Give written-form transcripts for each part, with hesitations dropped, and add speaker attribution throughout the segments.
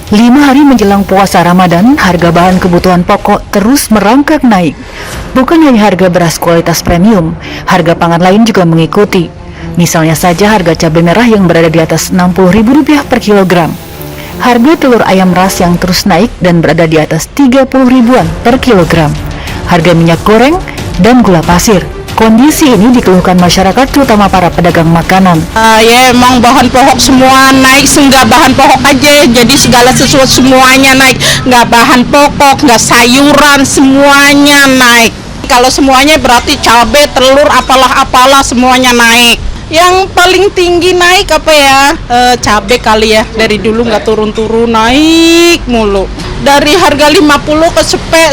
Speaker 1: 5 hari menjelang puasa Ramadan, harga bahan kebutuhan pokok terus merangkak naik. Bukan hanya harga beras kualitas premium, harga pangan lain juga mengikuti. Misalnya saja harga cabai merah yang berada di atas Rp60.000 per kilogram. Harga telur ayam ras yang terus naik dan berada di atas Rp30.000-an per kilogram. Harga minyak goreng dan gula pasir. Kondisi ini dikeluhkan masyarakat, terutama para pedagang makanan.
Speaker 2: Ya emang bahan pokok semua naik, nggak bahan pokok aja, jadi segala sesuatu semuanya naik. Nggak bahan pokok, nggak sayuran, semuanya naik. Kalau semuanya berarti cabai, telur, apalah semuanya naik. Yang paling tinggi naik apa ya? Cabai kali ya, dari dulu nggak turun-turun, naik mulu. Dari harga 50 ke 100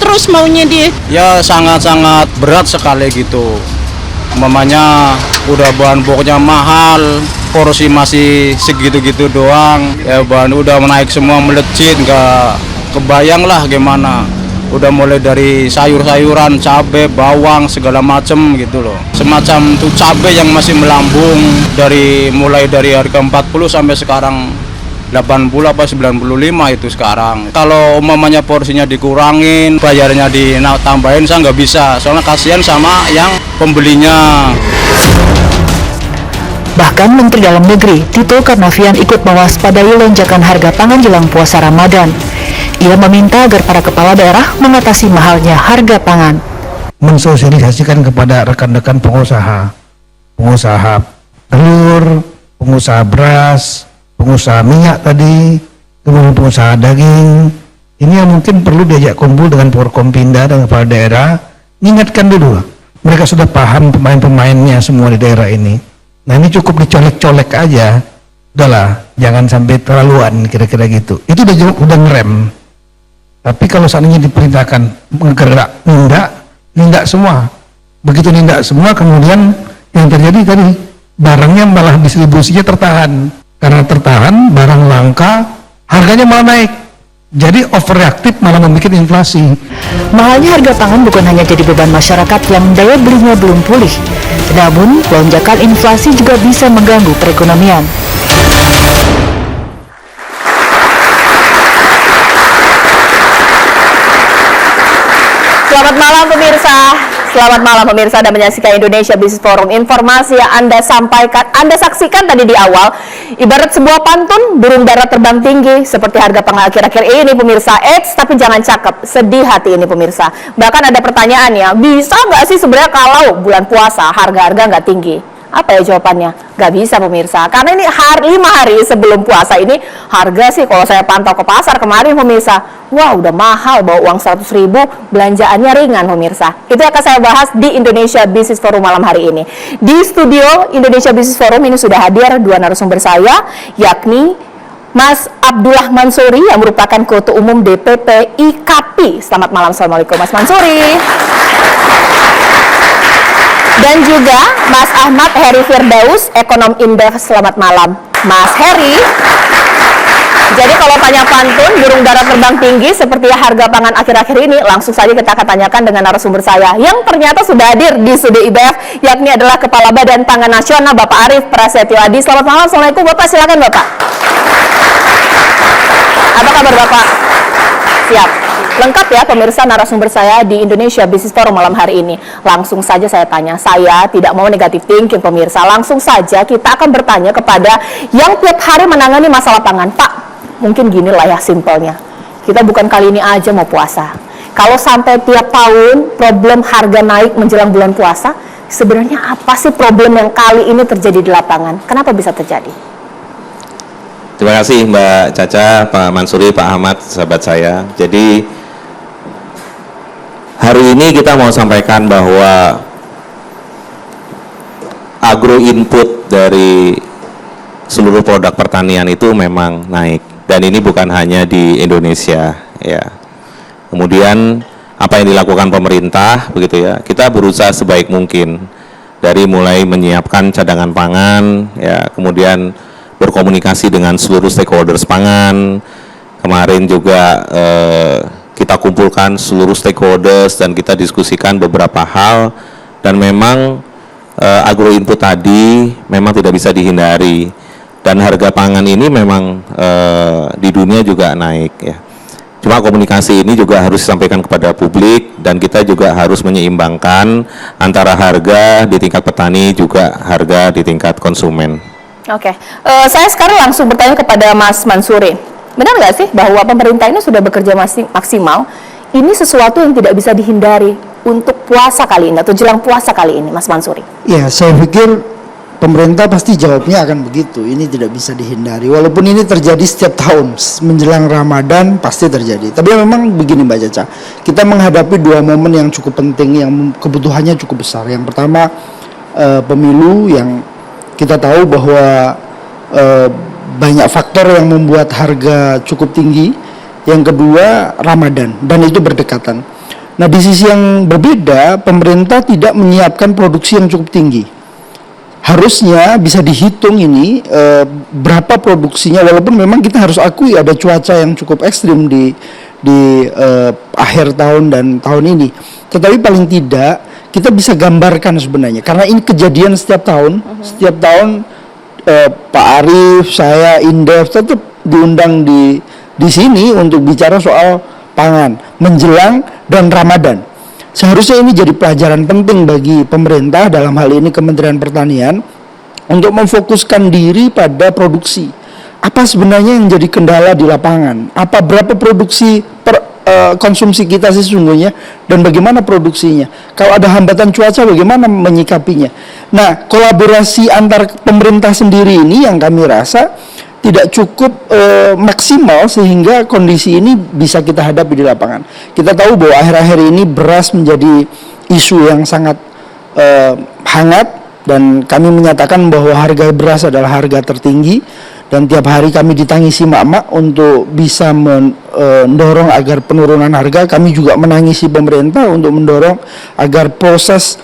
Speaker 2: terus maunya dia.
Speaker 3: Ya sangat-sangat berat sekali gitu. Umpamanya udah bahan pokoknya mahal, porsi masih segitu-gitu doang. Ya bahan udah naik semua, melejit, nggak kebayang lah gimana. Udah mulai dari sayur-sayuran, cabai, bawang, segala macem gitu loh. Semacam tuh cabai yang masih melambung mulai dari harga 40 sampai sekarang 80 apa 95 itu sekarang. Kalau umpamanya porsinya dikurangin, bayarnya ditambahin, saya nggak bisa. Soalnya kasihan sama yang pembelinya.
Speaker 1: Bahkan Menteri Dalam Negeri Tito Karnavian ikut mewaspadai lonjakan harga pangan jelang puasa Ramadan. Ia meminta agar para kepala daerah mengatasi mahalnya harga pangan.
Speaker 4: Mensosialisasikan kepada rekan-rekan pengusaha telur, pengusaha beras, pengusaha minyak tadi, kemudian pengusaha daging. Ini yang mungkin perlu diajak kumpul dengan Forkompinda dan kepala daerah, ingatkan dulu. Mereka sudah paham pemain-pemainnya semua di daerah ini. Nah ini cukup dicolek-colek aja, udahlah, jangan sampai terlaluan kira-kira gitu. Itu udah ngerem. Tapi kalau seandainya diperintahkan bergerak, nindak semua. Begitu nindak semua, kemudian yang terjadi tadi barangnya malah distribusinya tertahan. Karena tertahan, barang langka, harganya malah naik. Jadi overreaktif malah membuat inflasi.
Speaker 1: Mahalnya harga pangan bukan hanya jadi beban masyarakat yang daya belinya belum pulih, namun lonjakan inflasi juga bisa mengganggu perekonomian.
Speaker 5: Selamat malam pemirsa. Selamat malam pemirsa, dan menyaksikan Indonesia Business Forum. Informasi yang Anda saksikan tadi di awal, ibarat sebuah pantun burung dara terbang tinggi, seperti harga pangan akhir-akhir ini pemirsa. Tapi jangan cakep, sedih hati ini pemirsa. Bahkan ada pertanyaan ya, bisa nggak sih sebenarnya kalau bulan puasa harga-harga nggak tinggi? Apa ya jawabannya? Gak bisa pemirsa, karena ini 5 hari sebelum puasa ini harga sih kalau saya pantau ke pasar kemarin pemirsa, wah udah mahal, bawa uang 100.000, belanjaannya ringan pemirsa. Itu akan saya bahas di Indonesia Business Forum malam hari ini. Di studio Indonesia Business Forum ini sudah hadir 2 narasumber saya, yakni Mas Abdullah Mansuri yang merupakan Ketua Umum DPP IKAPI. Selamat malam, Assalamualaikum Mas Mansuri. Dan juga Mas Ahmad Heri Firdaus, Ekonom Indef. Selamat malam Mas Heri. Jadi kalau tanya pantun burung dara terbang tinggi seperti harga pangan akhir-akhir ini, langsung saja kita akan tanyakan dengan narasumber saya yang ternyata sudah hadir di studio IBF, yakni adalah Kepala Badan Pangan Nasional Bapak Arief Prasetyo Adi. Selamat malam, Assalamualaikum Bapak, silakan Bapak. Apa kabar Bapak? Siap. Lengkap ya pemirsa narasumber saya di Indonesia Business Forum malam hari ini. Langsung saja saya tanya, saya tidak mau negatif thinking pemirsa. Langsung saja kita akan bertanya kepada yang tiap hari menangani masalah pangan. Pak, mungkin gini lah ya simpelnya. Kita bukan kali ini aja mau puasa. Kalau sampai tiap tahun problem harga naik menjelang bulan puasa, sebenarnya apa sih problem yang kali ini terjadi di lapangan? Kenapa bisa terjadi?
Speaker 6: Terima kasih Mbak Caca, Pak Mansuri, Pak Ahmad, sahabat saya. Jadi hari ini kita mau sampaikan bahwa agro input dari seluruh produk pertanian itu memang naik, dan ini bukan hanya di Indonesia ya. Kemudian apa yang dilakukan pemerintah begitu ya, kita berusaha sebaik mungkin dari mulai menyiapkan cadangan pangan ya, kemudian berkomunikasi dengan seluruh stakeholders pangan. Kemarin juga kita kumpulkan seluruh stakeholders dan kita diskusikan beberapa hal, dan memang agro input tadi memang tidak bisa dihindari. Dan harga pangan ini memang di dunia juga naik ya. Cuma komunikasi ini juga harus disampaikan kepada publik dan kita juga harus menyeimbangkan antara harga di tingkat petani juga harga di tingkat konsumen.
Speaker 5: Oke, saya sekarang langsung bertanya kepada Mas Mansuri. Benar nggak sih bahwa pemerintah ini sudah bekerja maksimal? Ini sesuatu yang tidak bisa dihindari untuk puasa kali ini atau jelang puasa kali ini, Mas Mansuri?
Speaker 7: Ya, saya pikir pemerintah pasti jawabnya akan begitu. Ini tidak bisa dihindari. Walaupun ini terjadi setiap tahun menjelang Ramadan pasti terjadi. Tapi memang begini Mbak Caca, kita menghadapi dua momen yang cukup penting yang kebutuhannya cukup besar. Yang pertama pemilu yang kita tahu bahwa banyak faktor yang membuat harga cukup tinggi. Yang kedua Ramadan dan itu berdekatan. Nah di sisi yang berbeda pemerintah tidak menyiapkan produksi yang cukup tinggi. Harusnya bisa dihitung ini berapa produksinya, walaupun memang kita harus akui ada cuaca yang cukup ekstrim di akhir tahun dan tahun ini. Tetapi paling tidak kita bisa gambarkan sebenarnya karena ini kejadian setiap tahun. Setiap tahun Pak Arief, saya, Indef tetap diundang di sini untuk bicara soal pangan menjelang dan Ramadan. Seharusnya ini jadi pelajaran penting bagi pemerintah, dalam hal ini Kementerian Pertanian, untuk memfokuskan diri pada produksi. Apa sebenarnya yang jadi kendala di lapangan? Berapa produksi konsumsi kita sesungguhnya dan bagaimana produksinya? Kalau ada hambatan cuaca bagaimana menyikapinya? Nah, kolaborasi antar pemerintah sendiri ini yang kami rasa tidak cukup maksimal sehingga kondisi ini bisa kita hadapi di lapangan. Kita tahu bahwa akhir-akhir ini beras menjadi isu yang sangat hangat dan kami menyatakan bahwa harga beras adalah harga tertinggi dan tiap hari kami ditangisi mak-mak untuk bisa mendorong agar penurunan harga. Kami juga menangisi pemerintah untuk mendorong agar proses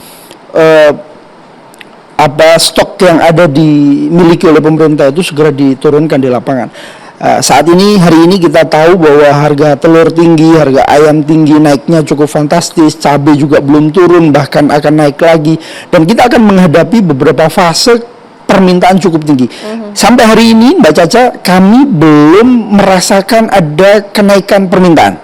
Speaker 7: stok yang ada dimiliki oleh pemerintah itu segera diturunkan di lapangan. Saat ini, hari ini kita tahu bahwa harga telur tinggi, harga ayam tinggi, naiknya cukup fantastis, cabai juga belum turun, bahkan akan naik lagi. Dan kita akan menghadapi beberapa fase permintaan cukup tinggi. Sampai hari ini, Mbak Caca, kami belum merasakan ada kenaikan permintaan.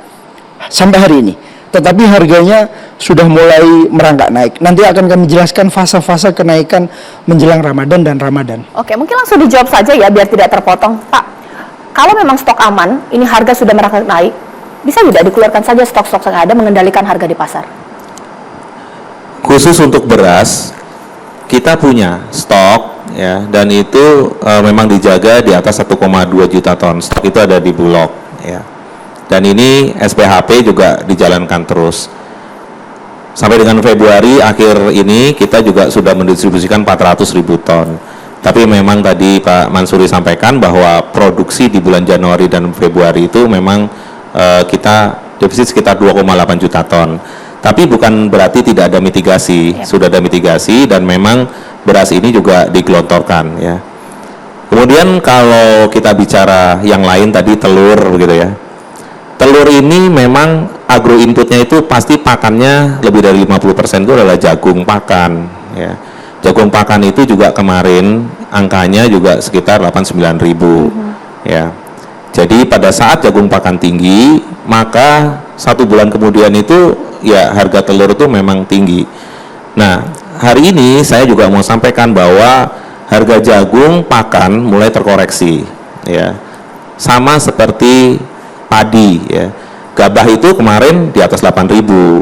Speaker 7: Sampai hari ini. Tetapi harganya sudah mulai merangkak naik. Nanti akan kami jelaskan fase-fase kenaikan menjelang Ramadan dan Ramadan.
Speaker 5: Oke, mungkin langsung dijawab saja ya biar tidak terpotong. Pak, kalau memang stok aman, ini harga sudah merangkak naik, bisa tidak dikeluarkan saja stok-stok yang ada mengendalikan harga di pasar?
Speaker 6: Khusus untuk beras, kita punya stok ya, dan itu memang dijaga di atas 1,2 juta ton. Stok itu ada di Bulog ya. Dan ini SPHP juga dijalankan terus. Sampai dengan Februari akhir ini kita juga sudah mendistribusikan 400.000 ton. Tapi memang tadi Pak Mansuri sampaikan bahwa produksi di bulan Januari dan Februari itu memang kita defisit sekitar 2,8 juta ton. Tapi bukan berarti tidak ada mitigasi, sudah ada mitigasi dan memang beras ini juga digelontorkan ya. Kemudian kalau kita bicara yang lain tadi telur begitu ya. Telur ini memang agro inputnya itu pasti pakannya lebih dari 50% itu adalah jagung pakan ya. Jagung pakan itu juga kemarin angkanya juga sekitar 89.000 ya. Jadi pada saat jagung pakan tinggi, maka 1 bulan kemudian itu ya harga telur itu memang tinggi. Nah, hari ini saya juga mau sampaikan bahwa harga jagung pakan mulai terkoreksi ya. Sama seperti padi ya. Gabah itu kemarin di atas 8.000.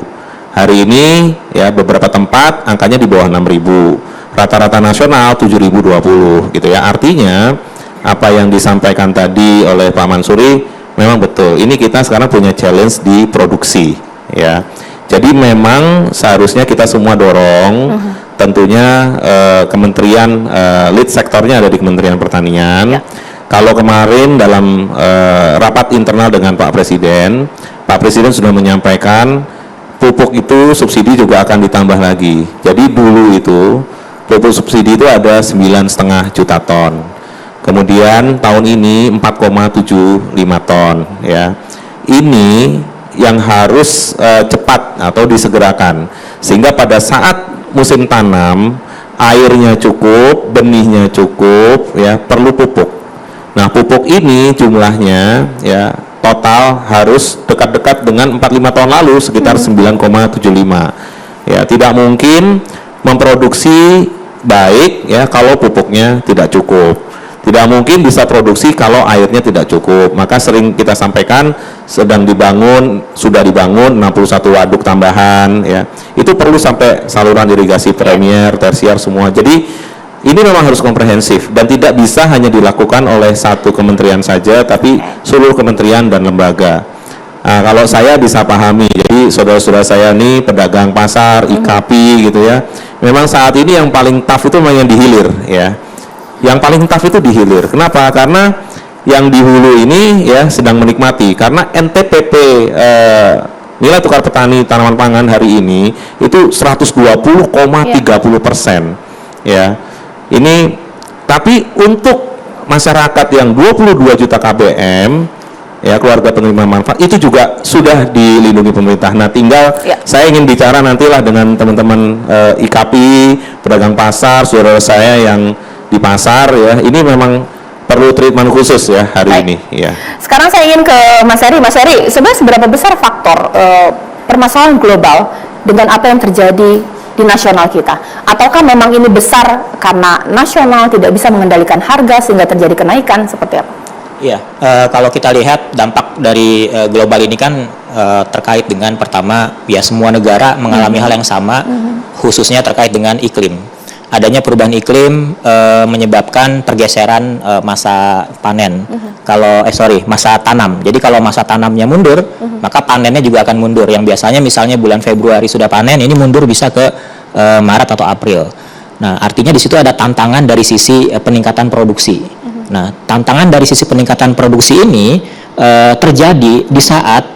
Speaker 6: Hari ini ya beberapa tempat angkanya di bawah 6.000. Rata-rata nasional 7.020 gitu ya. Artinya apa yang disampaikan tadi oleh Pak Mansuri memang betul. Ini kita sekarang punya challenge di produksi ya. Jadi memang seharusnya kita semua dorong tentunya kementerian lead sektornya ada di Kementerian Pertanian. Kalau kemarin dalam rapat internal dengan Pak Presiden sudah menyampaikan pupuk itu subsidi juga akan ditambah lagi. Jadi dulu itu pupuk subsidi itu ada 9,5 juta ton. Kemudian tahun ini 4,75 ton ya. Ini yang harus cepat atau disegerakan sehingga pada saat musim tanam airnya cukup, benihnya cukup, ya perlu pupuk. Nah, pupuk ini jumlahnya ya total harus dekat-dekat dengan 4-5 tahun lalu sekitar 9,75. Ya, tidak mungkin memproduksi baik ya kalau pupuknya tidak cukup. Tidak mungkin bisa produksi kalau airnya tidak cukup. Maka sering kita sampaikan sudah dibangun 61 waduk tambahan ya. Itu perlu sampai saluran irigasi premier, tersier semua. Jadi ini memang harus komprehensif dan tidak bisa hanya dilakukan oleh satu kementerian saja, tapi seluruh kementerian dan lembaga. Nah, kalau saya bisa pahami, jadi saudara-saudara saya nih pedagang pasar, IKP gitu ya. Memang saat ini yang paling tough itu memang yang di hilir ya. Yang paling tough itu di hilir. Kenapa? Karena yang di hulu ini ya sedang menikmati. Karena NTPP nilai tukar petani tanaman pangan hari ini itu 120,30% ya. Ini tapi untuk masyarakat yang 22 juta KBM ya, keluarga penerima manfaat itu juga sudah dilindungi pemerintah. Nah, tinggal saya ingin bicara nantilah dengan teman-teman IKP, pedagang pasar, saudara saya yang di pasar ya, ini memang perlu treatment khusus ya hari ini ya.
Speaker 5: Sekarang saya ingin ke Mas Heri. Mas Heri, sebenarnya seberapa besar faktor permasalahan global dengan apa yang terjadi di nasional kita? Ataukah memang ini besar karena nasional tidak bisa mengendalikan harga sehingga terjadi kenaikan, seperti apa?
Speaker 8: Iya, kalau kita lihat dampak dari global ini kan terkait dengan pertama ya semua negara mengalami hal yang sama, khususnya terkait dengan iklim. Adanya perubahan iklim menyebabkan pergeseran masa panen. Masa tanam. Jadi kalau masa tanamnya mundur, maka panennya juga akan mundur. Yang biasanya misalnya bulan Februari sudah panen, ini mundur bisa ke Maret atau April. Nah, artinya di situ ada tantangan dari sisi peningkatan produksi. Nah, tantangan dari sisi peningkatan produksi ini terjadi di saat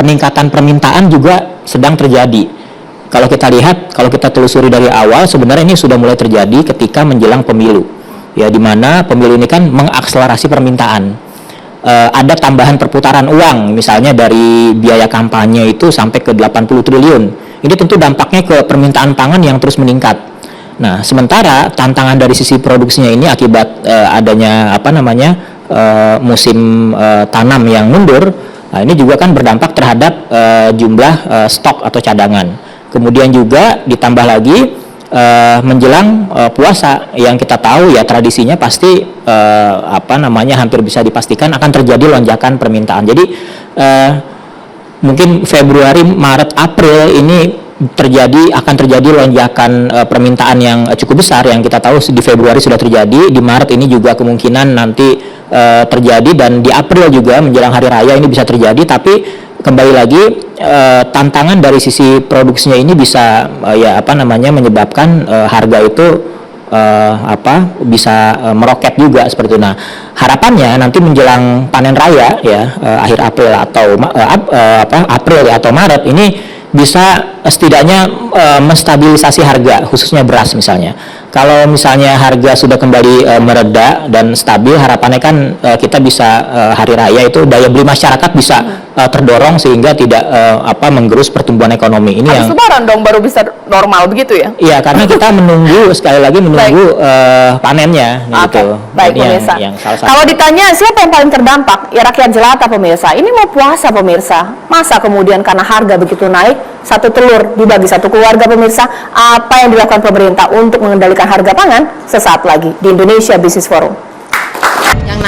Speaker 8: peningkatan permintaan juga sedang terjadi. Kalau kita lihat, kalau kita telusuri dari awal, sebenarnya ini sudah mulai terjadi ketika menjelang pemilu. Ya, di mana pemilu ini kan mengakselerasi permintaan. Ada tambahan perputaran uang, misalnya dari biaya kampanye itu sampai ke 80 triliun. Ini tentu dampaknya ke permintaan pangan yang terus meningkat. Nah, sementara tantangan dari sisi produksinya ini akibat adanya musim tanam yang mundur, nah ini juga kan berdampak terhadap jumlah stok atau cadangan. Kemudian juga ditambah lagi menjelang puasa yang kita tahu ya tradisinya pasti hampir bisa dipastikan akan terjadi lonjakan permintaan. Jadi mungkin Februari, Maret, April ini akan terjadi lonjakan permintaan yang cukup besar yang kita tahu di Februari sudah terjadi, di Maret ini juga kemungkinan nanti terjadi, dan di April juga menjelang hari raya ini bisa terjadi. Tapi kembali lagi tantangan dari sisi produksinya ini bisa menyebabkan harga itu bisa meroket juga seperti itu. Nah, harapannya nanti menjelang panen raya ya akhir April atau April atau Maret ini bisa setidaknya menstabilisasi harga, khususnya beras misalnya. Kalau misalnya harga sudah kembali mereda dan stabil, harapannya kan kita bisa hari raya itu daya beli masyarakat bisa terdorong sehingga tidak menggerus pertumbuhan ekonomi. Ini
Speaker 5: habis lebaran dong baru bisa normal begitu ya?
Speaker 8: Iya, karena kita menunggu sekali lagi menunggu panennya gitu.
Speaker 5: Baik pemirsa. Kalau ditanya siapa yang paling terdampak, ya rakyat jelata pemirsa. Ini mau puasa pemirsa, masa kemudian karena harga begitu naik, satu telur dibagi satu keluarga pemirsa. Apa yang dilakukan pemerintah untuk mengendalikan harga pangan? Sesaat lagi di Indonesia Business Forum.